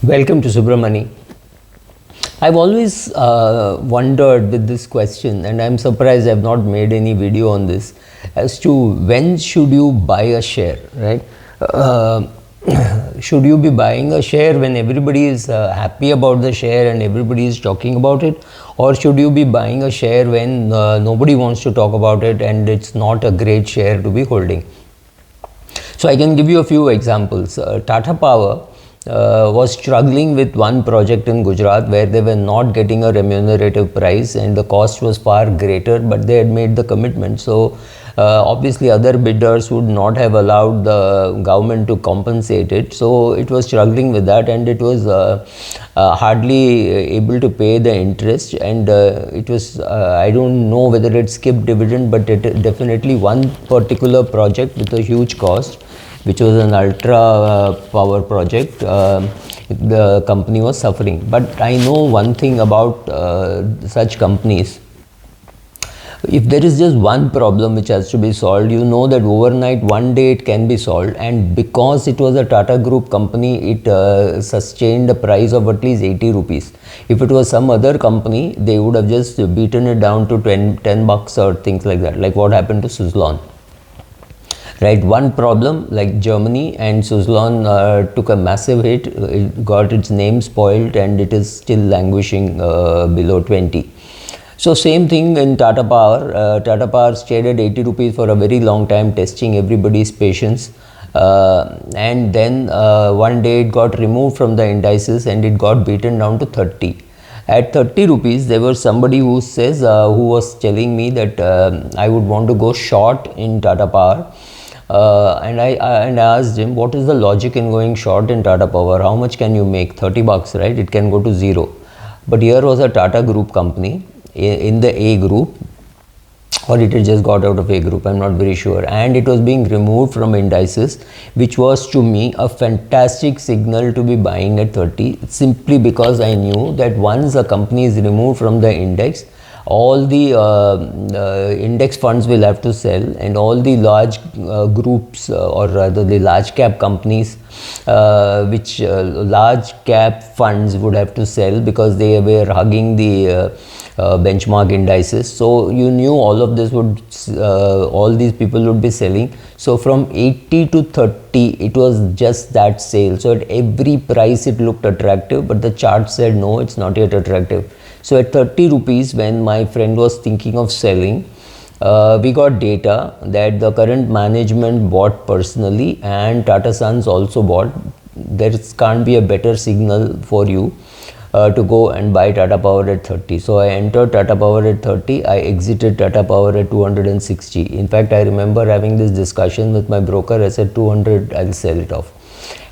Welcome to Subramani. I've always wondered with this question, and I'm surprised I've not made any video on this, as to when should you buy a share, right? Should you be buying a share when everybody is happy about the share and everybody is talking about it, or should you be buying a share when nobody wants to talk about it and it's not a great share to be holding? So I can give you a few examples. Tata Power was struggling with one project in Gujarat where they were not getting a remunerative price and the cost was far greater, but they had made the commitment. So obviously other bidders would not have allowed the government to compensate it. So it was struggling with that, and it was hardly able to pay the interest, and it was I don't know whether it skipped dividend, but it definitely one particular project with a huge cost, which was an ultra power project, the company was suffering. But I know one thing about such companies. If there is just one problem which has to be solved, you know that overnight, one day it can be solved, and because it was a Tata Group company, it sustained a price of at least 80 rupees. If it was some other company, they would have just beaten it down to 10 bucks or things like that, like what happened to Suzlon. Right, one problem like Germany, and Suzlon took a massive hit. It got its name spoiled, and it is still languishing below 20. So same thing in Tata Power. Tata Power stayed at 80 rupees for a very long time, testing everybody's patience. And then one day it got removed from the indices and it got beaten down to 30. At 30 rupees, there was somebody who says, who was telling me that I would want to go short in Tata Power. And I asked him, what is the logic in going short in Tata Power? How much can you make? 30 bucks, right? It can go to zero. But here was a Tata Group company in the A group, or it had just got out of A group, I'm not very sure, and it was being removed from indices, which was to me a fantastic signal to be buying at 30, simply because I knew that once a company is removed from the index, all the index funds will have to sell, and all the large groups, or rather the large cap companies, which large cap funds would have to sell because they were hugging the benchmark indices. So you knew all of this would, all these people would be selling. So from 80 to 30, it was just that sale. So at every price it looked attractive, but the chart said no, it's not yet attractive. So at 30 rupees, when my friend was thinking of selling, we got data that the current management bought personally and Tata Sons also bought. There can't be a better signal for you to go and buy Tata Power at 30. So I entered Tata Power at 30, I exited Tata Power at 260. In fact, I remember having this discussion with my broker. I said 200, I'll sell it off.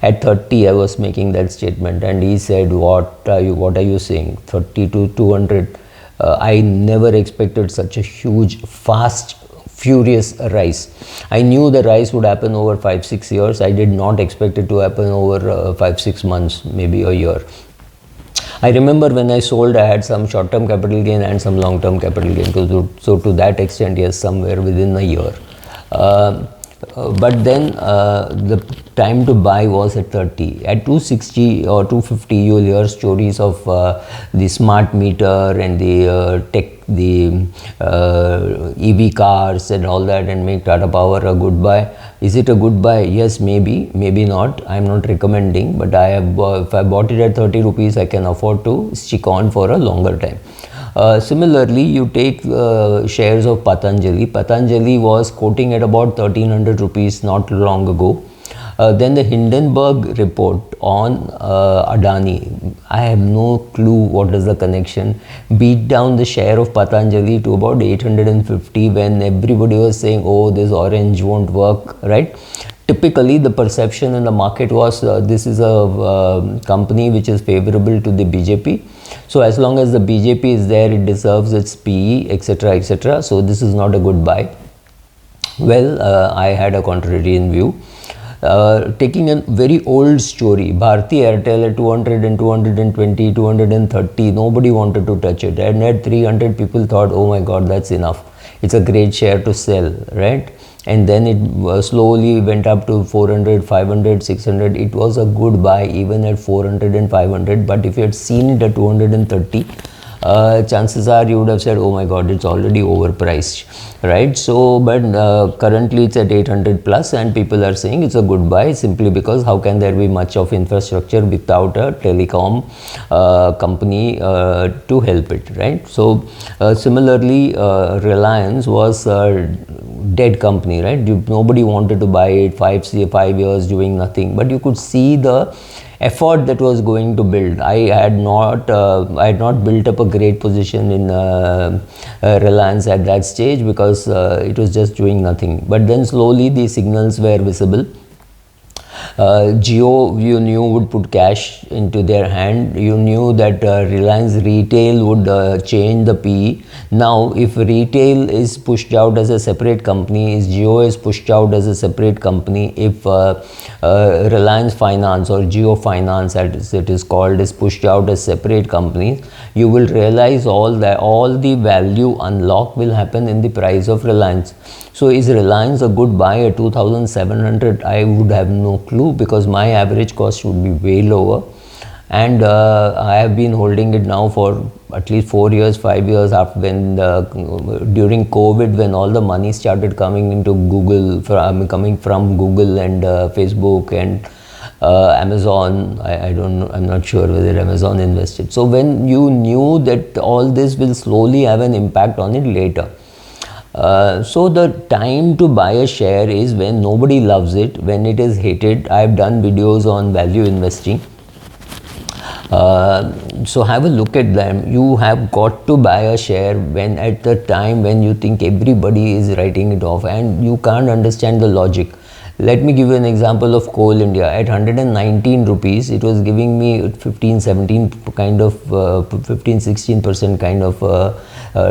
At 30, I was making that statement, and he said, what are you saying? 30 to 200. I never expected such a huge, fast, furious rise. I knew the rise would happen over 5-6 years. I did not expect it to happen over 5-6 months, maybe a year. I remember when I sold, I had some short-term capital gain and some long-term capital gain. So to that extent, yes, somewhere within a year. But then the time to buy was at 30. At 260 or 250, you will hear stories of the smart meter and the EV cars and all that, and make Tata Power a good buy. Is it a good buy? Yes, maybe, maybe not. I'm not recommending, but I have, if I bought it at 30 rupees, I can afford to stick on for a longer time. Similarly, you take shares of Patanjali. Patanjali was quoting at about 1300 rupees not long ago. Then the Hindenburg report on Adani, I have no clue what is the connection, beat down the share of Patanjali to about 850 when everybody was saying, oh, this orange won't work, right? Typically, the perception in the market was this is a company which is favorable to the BJP. So as long as the BJP is there, it deserves its PE, etc., etc. So this is not a good buy. Well, I had a contrarian view. Taking a very old story, Bharti Airtel at 200 and 220, 230, nobody wanted to touch it. And at 300, people thought, oh my God, that's enough. It's a great share to sell, right? and then it slowly went up to 400, 500, 600. It was a good buy even at 400 and 500, but if you had seen it at 230, chances are you would have said, oh my god, it's already overpriced, right? So but currently it's at 800 plus, and people are saying it's a good buy simply because how can there be much of infrastructure without a telecom company to help it, right? So similarly, Reliance was a dead company, right? Nobody wanted to buy it. 5 years doing nothing, but you could see the effort that was going to build. I had not built up a great position in Reliance at that stage because it was just doing nothing. But then slowly the signals were visible. Jio, you knew, would put cash into their hand. You knew that Reliance Retail would change the PE. Now, if retail is pushed out as a separate company, if Jio is pushed out as a separate company, if Reliance Finance or Jio Finance, as it is called, is pushed out as separate companies, you will realize all the value unlock will happen in the price of Reliance. So is Reliance a good buy at 2,700? I would have no clue because my average cost would be way lower, and I have been holding it now for at least 4 years, 5 years after during COVID, when all the money started coming into Google, coming from Google and Facebook and Amazon. I'm not sure whether Amazon invested. So when you knew that all this will slowly have an impact on it later. So the time to buy a share is when nobody loves it, when it is hated. I've done videos on value investing. So have a look at them. You have got to buy a share when at the time when you think everybody is writing it off and you can't understand the logic. Let me give you an example of Coal India. At 119 rupees, it was giving me 15, 17 kind of 15, 16% kind of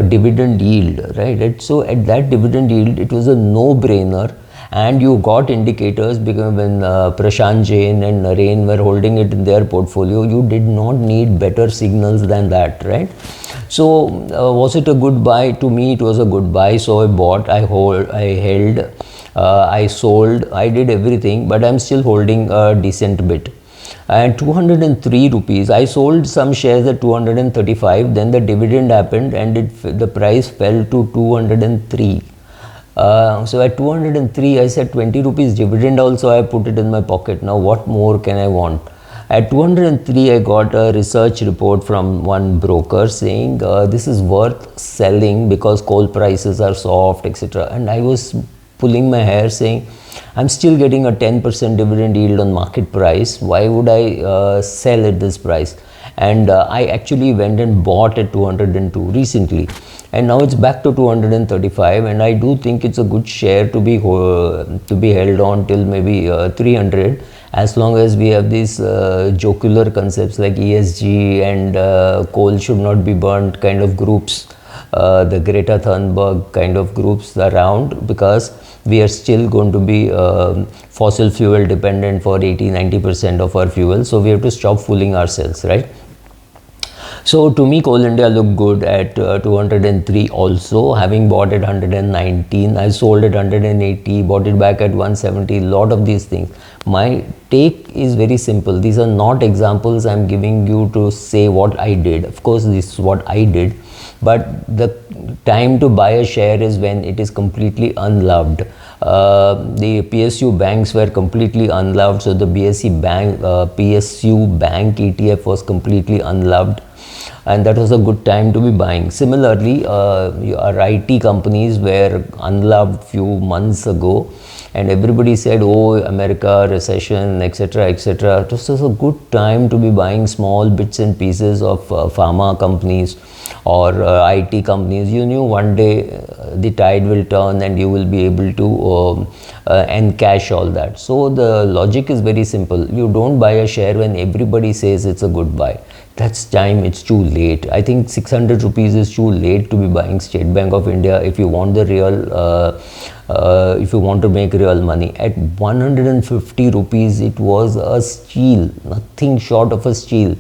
dividend yield, right? So at that dividend yield, it was a no-brainer, and you got indicators because when Prashant Jain and Naren were holding it in their portfolio, you did not need better signals than that, right? So was it a good buy? To me, it was a good buy. So I bought, I held, I sold, I did everything, but I'm still holding a decent bit. And 203 rupees, I sold some shares at 235, then the dividend happened and the price fell to 203. So at 203, I said 20 rupees dividend also, I put it in my pocket. Now what more can I want? At 203, I got a research report from one broker saying this is worth selling because coal prices are soft, etc. And I was pulling my hair saying, I'm still getting a 10% dividend yield on market price. Why would I sell at this price? And I actually went and bought at 202 recently, and now it's back to 235, and I do think it's a good share to be held on till maybe 300, as long as we have these jocular concepts like ESG and coal should not be burnt kind of groups, the Greta Thunberg kind of groups around, because we are still going to be fossil fuel dependent for 80-90% of our fuel. So we have to stop fooling ourselves, right? So to me, Coal India looked good at 203 also, having bought at 119. I sold at 180, bought it back at 170, lot of these things. My take is very simple. These are not examples I'm giving you to say what I did. Of course, this is what I did. But the time to buy a share is when it is completely unloved. The PSU banks were completely unloved. So the PSU bank ETF was completely unloved. And that was a good time to be buying. Similarly, your IT companies were unloved few months ago, and everybody said, oh, America, recession, etc., etc. It was a good time to be buying small bits and pieces of pharma companies or IT companies. You knew one day the tide will turn and you will be able to encash all that. So the logic is very simple. You don't buy a share when everybody says it's a good buy. That's time, it's too late. I think 600 rupees is too late to be buying State Bank of India if you want the real, if you want to make real money. At 150 rupees, it was a steal, nothing short of a steal.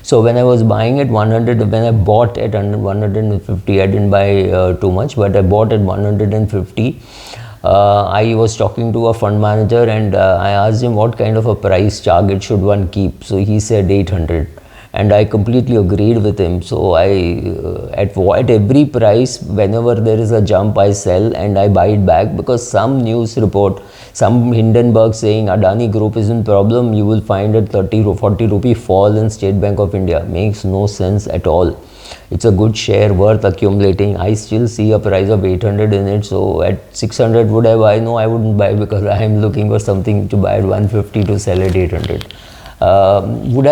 So when I was buying at 100, when I bought at 150, I didn't buy too much, but I bought at 150. I was talking to a fund manager and I asked him what kind of a price target should one keep. So he said 800, and I completely agreed with him. So at every price, whenever there is a jump, I sell and I buy it back, because some news report, some Hindenburg saying Adani Group is in problem, you will find a 30 or 40 rupee fall in State Bank of India. Makes no sense at all. It's a good share worth accumulating. I still see a price of 800 in it. So at 600, would I buy? No, I wouldn't buy, because I am looking for something to buy at 150 to sell at 800. Would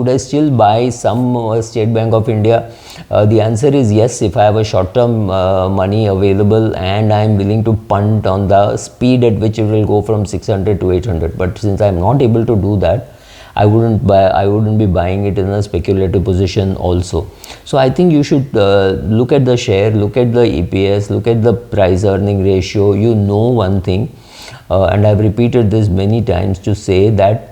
I still buy some State Bank of India? The answer is yes, if I have a short-term money available and I am willing to punt on the speed at which it will go from 600 to 800. But since I am not able to do that, I wouldn't be buying it in a speculative position also. So I think you should look at the share, look at the EPS, look at the price earning ratio. You know one thing, and I've repeated this many times to say that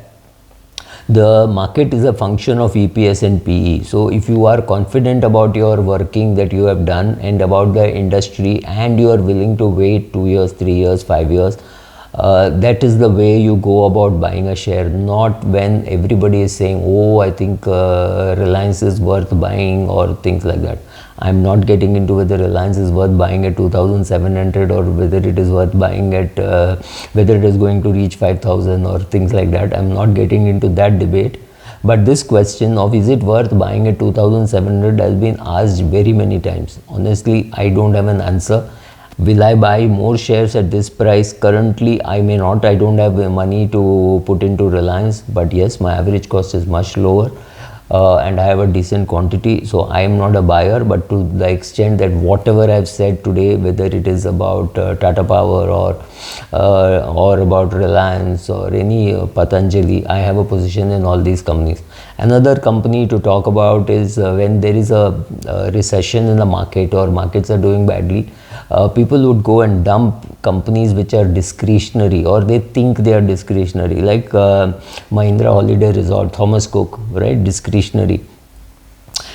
the market is a function of EPS and PE. So if you are confident about your working that you have done and about the industry, and you are willing to wait 2 years, 3 years, 5 years, that is the way you go about buying a share. Not when everybody is saying, oh, I think Reliance is worth buying, or things like that. I'm not getting into whether Reliance is worth buying at 2,700 or whether it is worth buying at whether it is going to reach 5,000 or things like that. I'm not getting into that debate. But this question of is it worth buying at 2,700 has been asked very many times. Honestly, I don't have an answer. Will I buy more shares at this price? Currently, I may not. I don't have money to put into Reliance. But yes, my average cost is much lower. And I have a decent quantity, so I am not a buyer. But to the extent that whatever I have said today, whether it is about Tata Power or about Reliance or any Patanjali, I have a position in all these companies. Another company to talk about is when there is a recession in the market or markets are doing badly, people would go and dump companies which are discretionary, or they think they are discretionary, like Mahindra Holiday Resort, Thomas Cook, right? Discretionary.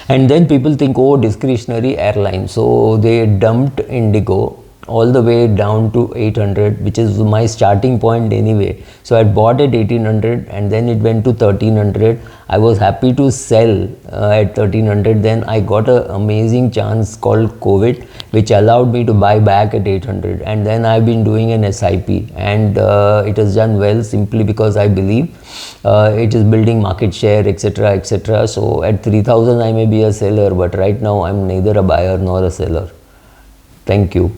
And then people think, oh, discretionary airline. So they dumped Indigo all the way down to 800, which is my starting point anyway. So I bought at 1800 and then it went to 1300. I was happy to sell at 1300. Then I got an amazing chance called COVID, which allowed me to buy back at 800. And then I've been doing an SIP, and it has done well simply because I believe it is building market share, etc., etc. So at 3000 I may be a seller, but right now I'm neither a buyer nor a seller. Thank you.